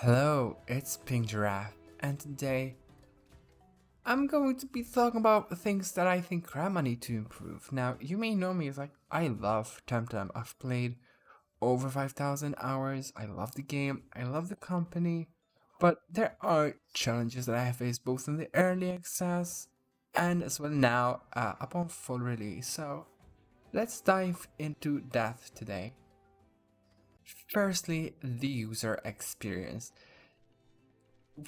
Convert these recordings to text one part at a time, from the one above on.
Hello, it's Pink Giraffe, and today I'm going to be talking about things that I think Crema need to improve. Now, you may know me as I love Temtem. I've played over 5,000 hours. I love the game. I love the company. But there are challenges that I have faced both in the early access and as well now upon full release. So let's dive into that today. Firstly, the user experience.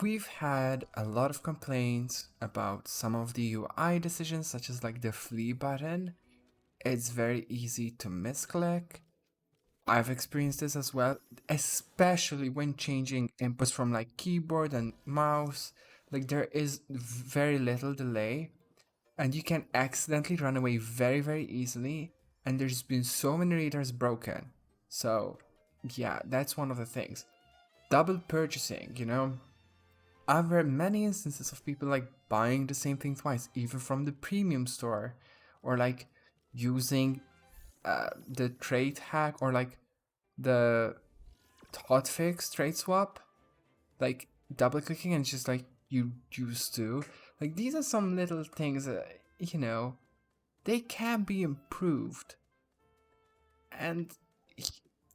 We've had a lot of complaints about some of the UI decisions, such as the flee button. It's very easy to misclick. I've experienced this as well, especially when changing inputs from keyboard and mouse. There is very little delay, and you can accidentally run away very, very easily. And there's been so many readers broken. So, yeah, that's one of the things. Double purchasing. I've read many instances of people buying the same thing twice, even from the premium store, or using the trade hack or the hotfix trade swap, double clicking and just you used to. These are some little things that, they can be improved. And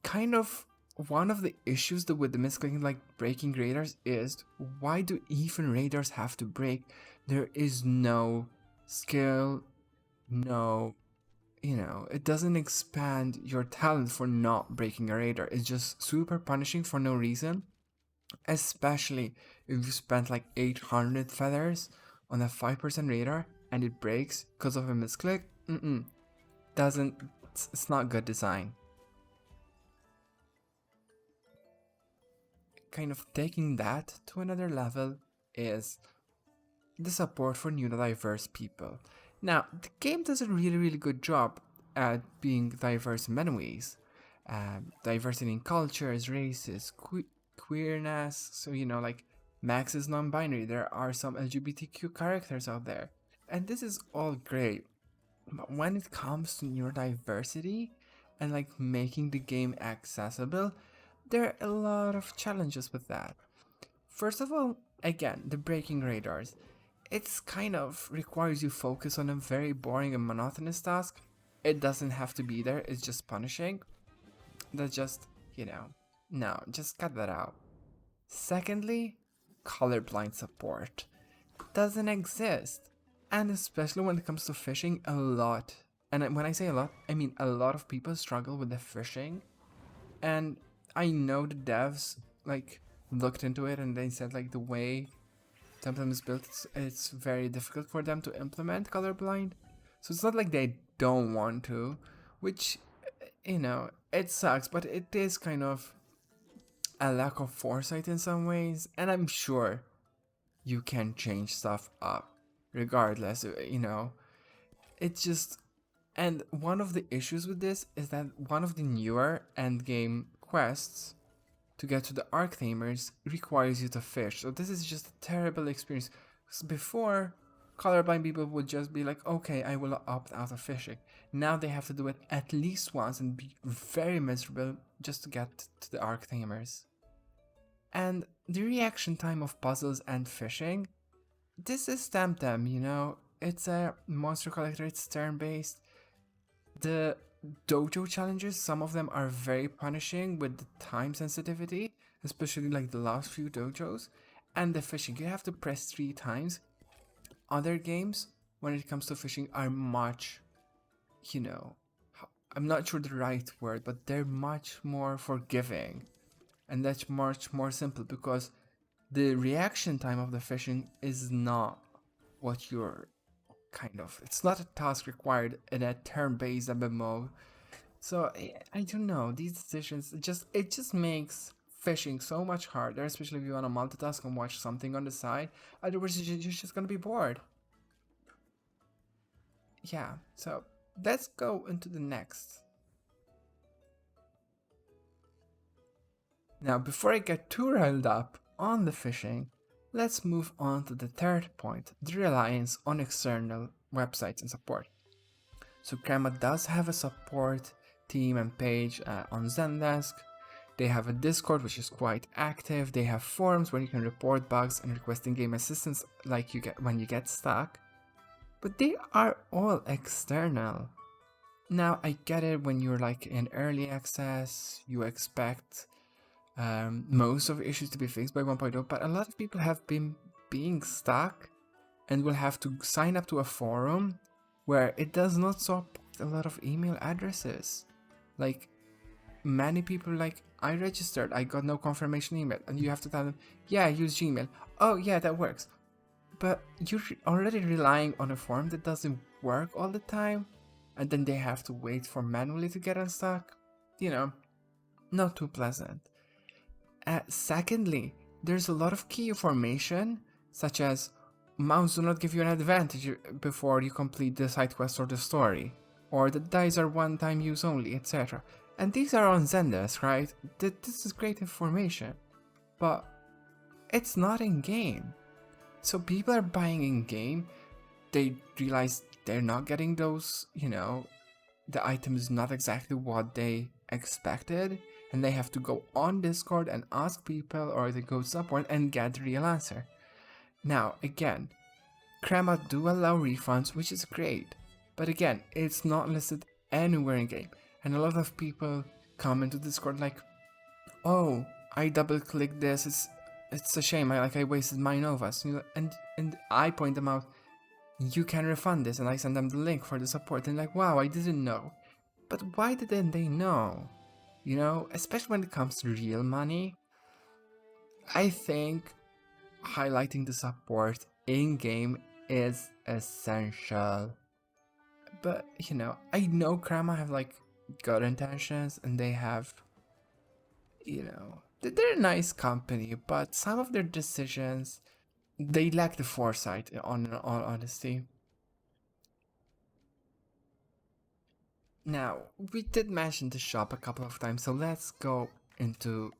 kind of one of the issues with the misclicking, breaking radars, is why do even radars have to break? There is no skill, no, it doesn't expand your talent for not breaking a radar. It's just super punishing for no reason, especially if you spent 800 feathers on a 5% radar and it breaks because of a misclick. It's not good design. Kind of taking that to another level is the support for neurodiverse people. Now, the game does a really, really good job at being diverse in many ways. Diversity in cultures, races, queerness. So, Max is non binary. There are some LGBTQ characters out there. And this is all great. But when it comes to neurodiversity and making the game accessible, there are a lot of challenges with that. First of all, again, the breaking radars. It's kind of requires you focus on a very boring and monotonous task. It doesn't have to be there, it's just punishing. That's just, no, just cut that out. Secondly, colorblind support doesn't exist. And especially when it comes to fishing, a lot. And when I say a lot, I mean a lot of people struggle with the fishing. And I know the devs looked into it and they said the way Temtem is built, it's very difficult for them to implement colorblind. So it's not like they don't want to, which it sucks, but it is kind of a lack of foresight in some ways, and I'm sure you can change stuff up regardless. It's just, and one of the issues with this is that one of the newer endgame quests to get to the Arctamers requires you to fish. So this is just a terrible experience. Because before, colorblind people would just be okay, I will opt out of fishing. Now they have to do it at least once and be very miserable just to get to the Arctamers. And the reaction time of puzzles and fishing, this is Temtem, it's a monster collector, it's turn-based. The dojo challenges, some of them are very punishing with the time sensitivity, especially the last few dojos. And the fishing, you have to press 3 times. Other games, when it comes to fishing, are much, I'm not sure the right word, but they're much more forgiving. And that's much more simple because the reaction time of the fishing is not what you're it's not a task required in a turn-based MMO. So I don't know, these decisions, it just makes fishing so much harder, especially if you want to multitask and watch something on the side. Otherwise you're just gonna be bored. Yeah, so let's go into the next. Now, before I get too riled up on the fishing, let's move on to the third point, the reliance on external websites and support. So Crema does have a support team and page on Zendesk. They have a Discord which is quite active. They have forums where you can report bugs and request in-game assistance like you get when you get stuck. But they are all external. Now I get it, when you're like in early access, you expect most of the issues to be fixed by 1.0, but a lot of people have been being stuck and will have to sign up to a forum where it does not support a lot of email addresses. Like, many people, like, I registered, I got no confirmation email, and you have to tell them, yeah, use Gmail. Oh yeah, that works. But you're already relying on a forum that doesn't work all the time, and then they have to wait for manually to get unstuck. You know, not too pleasant. Secondly, there's a lot of key information, such as mounts do not give you an advantage before you complete the side quest or the story, or the dice are one-time use only, etc. And these are on Zendesk, right? This is great information, but it's not in-game. So people are buying in-game, they realize they're not getting those, you know, the item is not exactly what they expected, and they have to go on Discord and ask people, or they go support and get the real answer. Now, again, Crema do allow refunds, which is great, but again, it's not listed anywhere in game, and a lot of people come into Discord like, oh, I double-clicked this, it's a shame, I wasted my Novas, you know, and I point them out, you can refund this, and I send them the link for the support, and like, wow, I didn't know. But why didn't they know? You know, especially when it comes to real money, I think highlighting the support in-game is essential. But, you know, I know Crema have, like, good intentions, and they have, you know, they're a nice company, but some of their decisions, they lack the foresight, on all honesty. Now, we did mention the shop a couple of times, so let's go into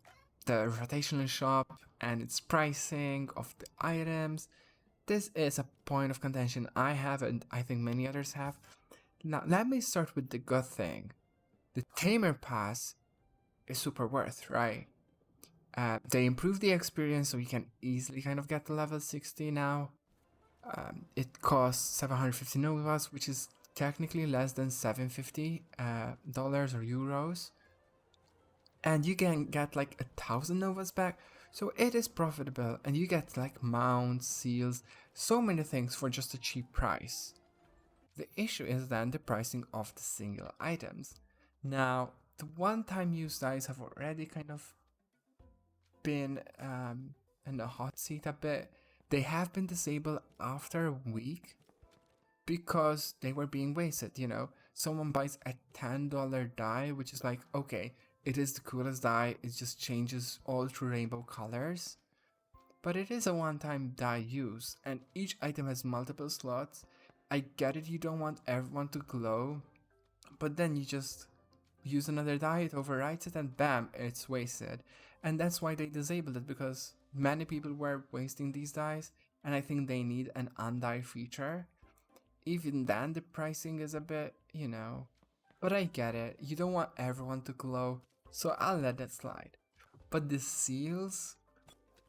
the rotational shop and its pricing of the items. This is a point of contention I have, and I think many others have. Now, let me start with the good thing. The Tamer Pass is super worth, right? They improved the experience, so you can easily kind of get to level 60 now. It costs 750 Novas, which is technically less than $750 dollars or euros, and you can get like 1,000 Novas back, so it is profitable, and you get like mounts, seals, so many things for just a cheap price. The issue is then the pricing of the single items. Now, the one-time use dice have already kind of been in the hot seat a bit. They have been disabled after a week because they were being wasted, you know. Someone buys a $10 die, which is like, okay, it is the coolest die, it just changes all through rainbow colors. But it is a one-time die use, and each item has multiple slots. I get it, you don't want everyone to glow, but then you just use another die, it overwrites it, and bam, it's wasted. And that's why they disabled it, because many people were wasting these dies, and I think they need an undie feature. Even then, the pricing is a bit, you know, but I get it, you don't want everyone to glow, so I'll let that slide. But the seals,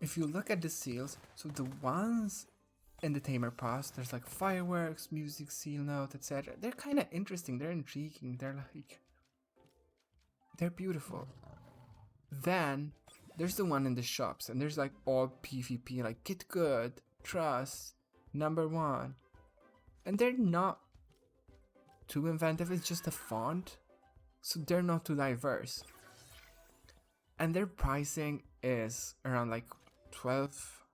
if you look at the seals, so the ones in the Tamer Pass, there's like fireworks, music, seal note, etc. They're kind of interesting, they're intriguing, they're beautiful. Then there's the one in the shops, and there's like all PvP, like Get Good, Trust, Number One, and they're not too inventive, it's just a font, so they're not too diverse. And their pricing is around like 12,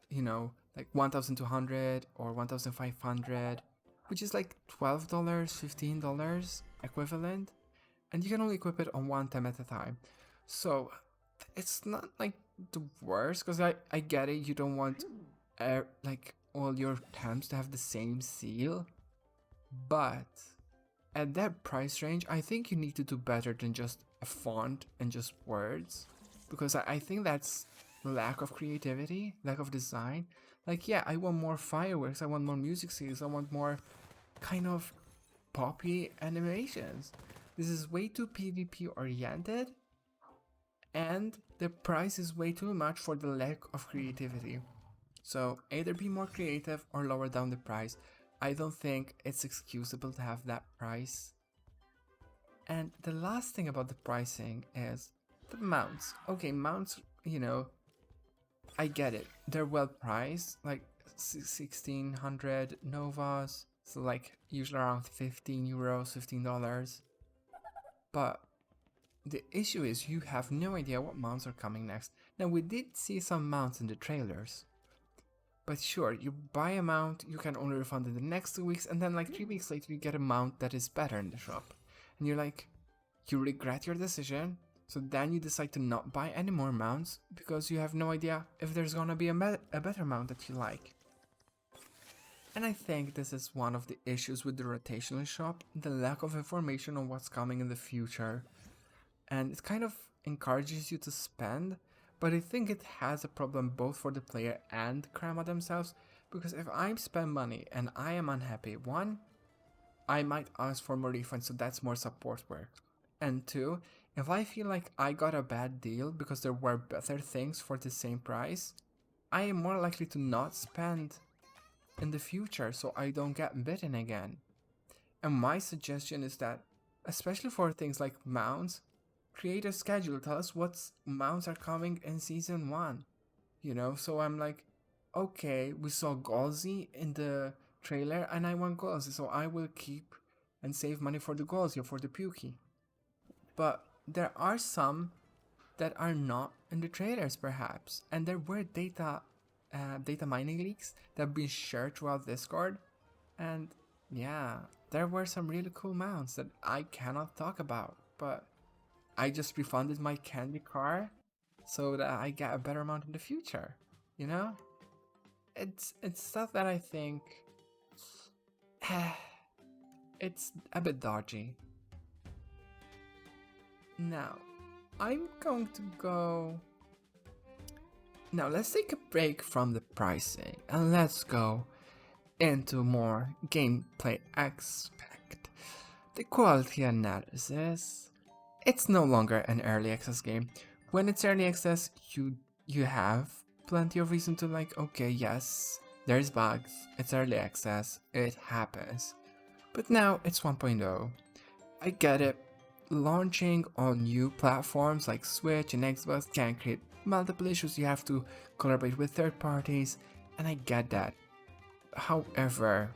you know, like 1,200 or 1,500, which is like $12, $15 equivalent, and you can only equip it on one time at a time. So it's not like the worst, because I get it, you don't want like all your temps to have the same seal, but at that price range, I think you need to do better than just a font and just words, because I think that's lack of creativity, lack of design. Like, yeah, I want more fireworks, I want more music seals, I want more kind of poppy animations. This is way too PvP oriented, and the price is way too much for the lack of creativity. So either be more creative or lower down the price. I don't think it's excusable to have that price. And the last thing about the pricing is the mounts. Okay, mounts, I get it. They're well priced, like 1600 Novas, so like usually around 15 euros, $15. But the issue is you have no idea what mounts are coming next. Now we did see some mounts in the trailers. But sure, you buy a mount, you can only refund in the next 2 weeks, and then like 3 weeks later you get a mount that is better in the shop. And you're like, you regret your decision, so then you decide to not buy any more mounts because you have no idea if there's gonna be a better mount that you like. And I think this is one of the issues with the rotational shop, the lack of information on what's coming in the future. And it kind of encourages you to spend, but I think it has a problem both for the player and Crema themselves, because if I spend money and I am unhappy, one, I might ask for more refunds, so that's more support work. And two, if I feel like I got a bad deal because there were better things for the same price, I am more likely to not spend in the future so I don't get bitten again. And my suggestion is that, especially for things like mounts, create a schedule. Tell us what mounts are coming in season 1. So I'm like, okay, we saw Galsy in the trailer and I want Galsy, so I will keep and save money for the Galsy or for the Pukey. But there are some that are not in the trailers perhaps, and there were data mining leaks that have been shared throughout Discord, and yeah, there were some really cool mounts that I cannot talk about, but I just refunded my candy car so that I get a better mount in the future. It's stuff that I think it's a bit dodgy. Now, I'm going to go. Now, let's take a break from the pricing and let's go into more gameplay aspect. The quality analysis. It's no longer an early access game. When it's early access, you have plenty of reason to like, okay, yes, there's bugs, it's early access, it happens. But now it's 1.0. I get it. Launching on new platforms like Switch and Xbox can create multiple issues. You have to collaborate with third parties, and I get that. However,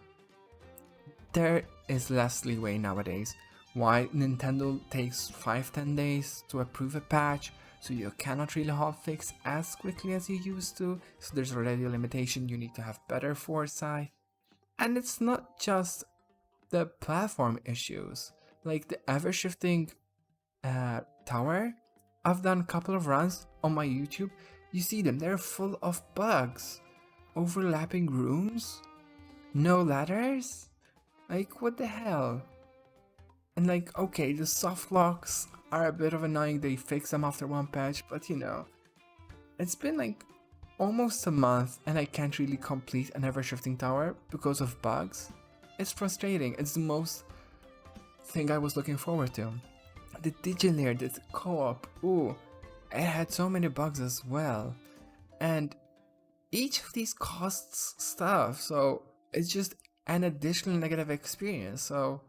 there is less leeway nowadays. Why Nintendo takes 5-10 days to approve a patch, so you cannot really hotfix as quickly as you used to, so there's already a limitation. You need to have better foresight. And it's not just the platform issues, like the ever-shifting tower. I've done a couple of runs on my YouTube. You see them, they're full of bugs. Overlapping rooms? No ladders? Like, what the hell? And like, okay, the soft locks are a bit of annoying, they fix them after one patch, but it's been like almost a month and I can't really complete an ever-shifting tower because of bugs. It's frustrating. It's the most thing I was looking forward to. The Digilair, the co-op, ooh, it had so many bugs as well. And each of these costs stuff, so it's just an additional negative experience. So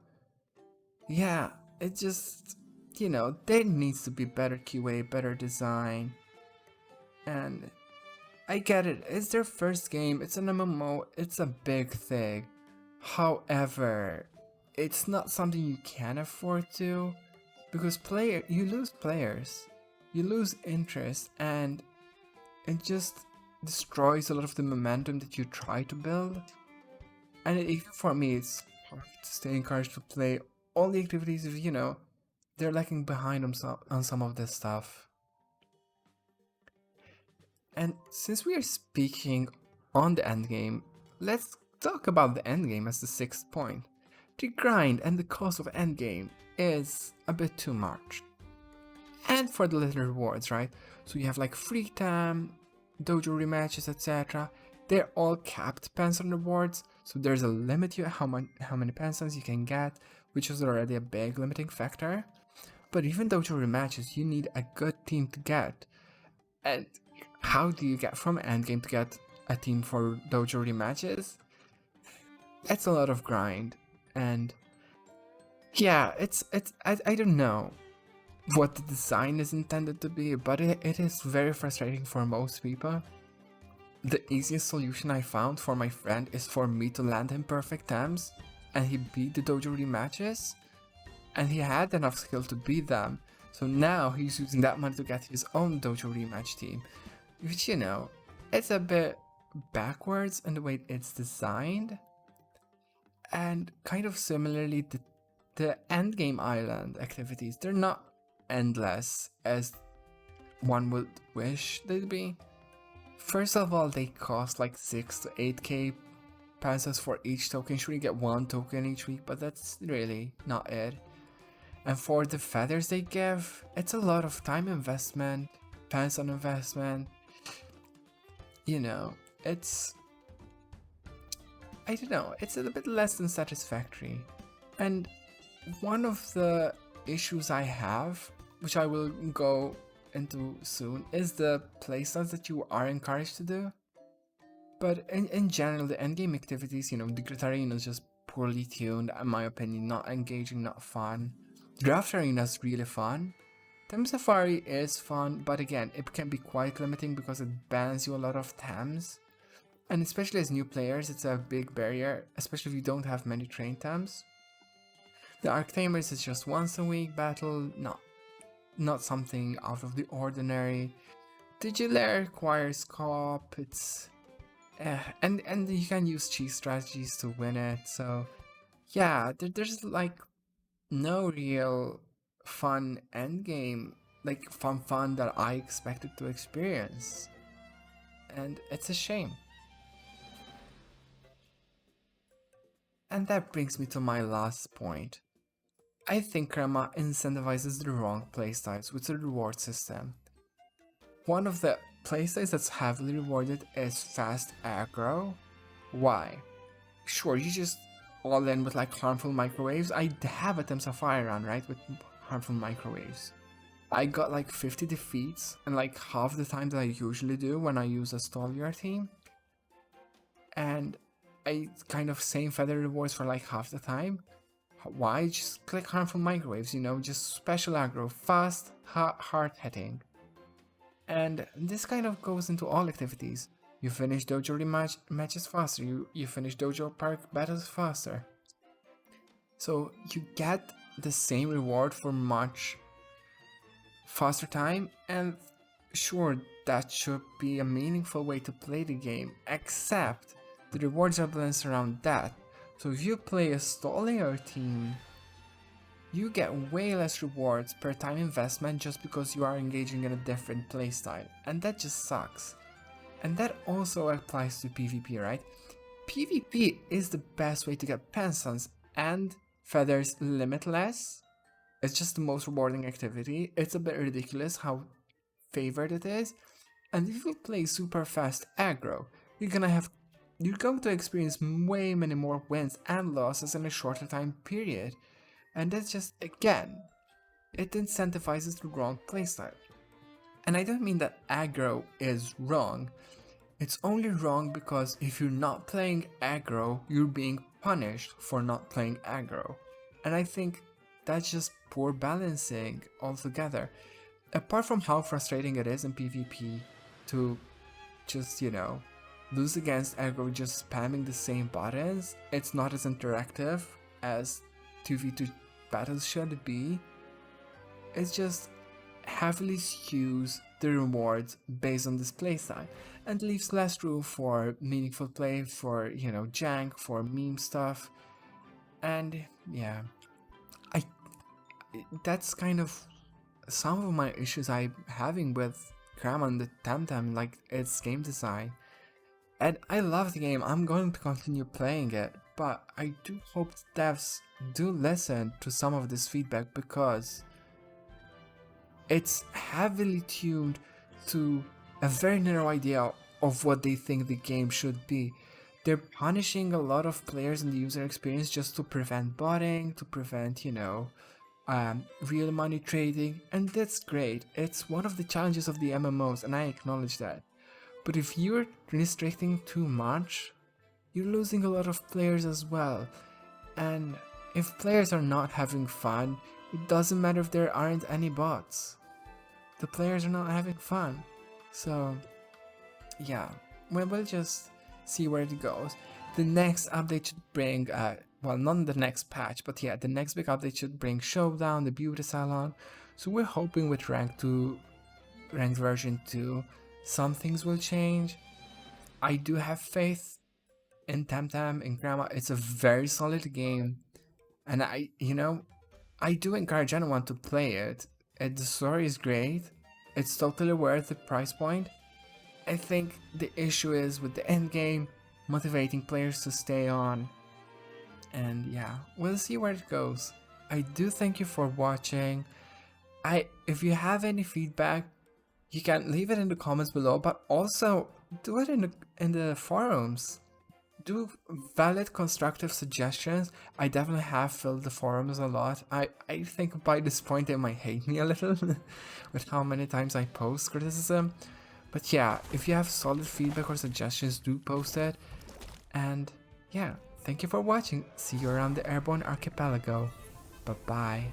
yeah, it just, there needs to be better QA, better design. And I get it, it's their first game, it's an MMO, it's a big thing. However, it's not something you can afford to, because you lose players, you lose interest, and it just destroys a lot of the momentum that you try to build. And for me, it's hard to stay encouraged to play all the activities if, they're lacking behind on some of this stuff. And since we are speaking on the endgame, let's talk about the endgame as the 6th point. The grind and the cost of endgame is a bit too much. And for the little rewards, right? So you have like free time, dojo rematches, etc. They're all capped pension rewards, so there's a limit to how many pensions you can get, which is already a big limiting factor. But even dojo rematches, you need a good team to get. And how do you get from endgame to get a team for dojo rematches? It's a lot of grind. And yeah, I don't know what the design is intended to be, but it is very frustrating for most people. The easiest solution I found for my friend is for me to land him perfect Tems, and he beat the dojo rematches, and he had enough skill to beat them, so now he's using that money to get his own dojo rematch team, which, you know, it's a bit backwards in the way it's designed. And kind of similarly, the endgame island activities, they're not endless as one would wish they'd be. First of all, they cost like 6 to 8k pesos for each token. Sure, you get one token each week, but that's really not it. And for the feathers they give, it's a lot of time investment, pencil investment. You know, I don't know, it's a little bit less than satisfactory. And one of the issues I have, which I will go into soon, is the playstyles that you are encouraged to do. But in general, the endgame activities, you know, the Grid Arena is just poorly tuned, in my opinion, not engaging, not fun. Draft Arena is really fun. Tem Safari is fun, but again, it can be quite limiting because it bans you a lot of Tems. And especially as new players, it's a big barrier, especially if you don't have many trained Tems. The Arctamers is just once a week battle, not something out of the ordinary. Digilair requires co-op, it's and you can use cheese strategies to win it, so yeah, there's like no real fun endgame, like fun that I expected to experience, and it's a shame. And that brings me to my last point. I think Crema incentivizes the wrong playstyles with the reward system. One of the playstyles that's heavily rewarded is fast aggro. Why? Sure, you just all in with like harmful microwaves. I have attempts of fire run, right, with harmful microwaves. I got like 50 defeats and like half the time that I usually do when I use a Stoliar team. And I kind of same feather rewards for like half the time. Why? Just click harmful microwaves, you know, just special aggro, fast, hard hitting. And this kind of goes into all activities. You finish dojo matches faster, you finish dojo park battles faster. So you get the same reward for much faster time, and sure, that should be a meaningful way to play the game, except the rewards are balanced around that. So if you play a Stoliar team, you get way less rewards per time investment just because you are engaging in a different playstyle, and that just sucks. And that also applies to PvP, right? PvP is the best way to get pensons and feathers limitless. It's just the most rewarding activity. It's a bit ridiculous how favored it is. And if you play super fast aggro, you're going to experience way many more wins and losses in a shorter time period. And that's just, again, it incentivizes the wrong playstyle. And I don't mean that aggro is wrong. It's only wrong because if you're not playing aggro, you're being punished for not playing aggro. And I think that's just poor balancing altogether. Apart from how frustrating it is in PvP to just, you know, lose against aggro just spamming the same buttons, it's not as interactive as 2v2 battles should be. It's just heavily skews the rewards based on this playstyle and leaves less room for meaningful play, for, you know, jank, for meme stuff. And yeah, that's kind of some of my issues I'm having with Crema and the Temtem, like its game design. And I love the game, I'm going to continue playing it, but I do hope devs do listen to some of this feedback because it's heavily tuned to a very narrow idea of what they think the game should be. They're punishing a lot of players in the user experience just to prevent botting, to prevent, you know, real money trading, and that's great. It's one of the challenges of the MMOs, and I acknowledge that. But if you're restricting too much, you're losing a lot of players as well. And if players are not having fun, it doesn't matter if there aren't any bots. The players are not having fun. So, yeah, we'll just see where it goes. The next update should bring, well, not the next patch, but yeah, the next big update should bring Showdown, the Beauty Salon. So we're hoping with ranked version 2, some things will change. I do have faith in Temtem, in Crema. It's a very solid game, and I do encourage anyone to play it. The story is great. It's totally worth the price point. I think the issue is with the end game, motivating players to stay on. And yeah, we'll see where it goes. I do thank you for watching. If you have any feedback, you can leave it in the comments below, but also do it in the forums. Do valid constructive suggestions. I definitely have filled the forums a lot. I think by this point they might hate me a little with how many times I post criticism. But yeah, if you have solid feedback or suggestions, do post it. And yeah, thank you for watching. See you around the Airborne Archipelago. Bye bye.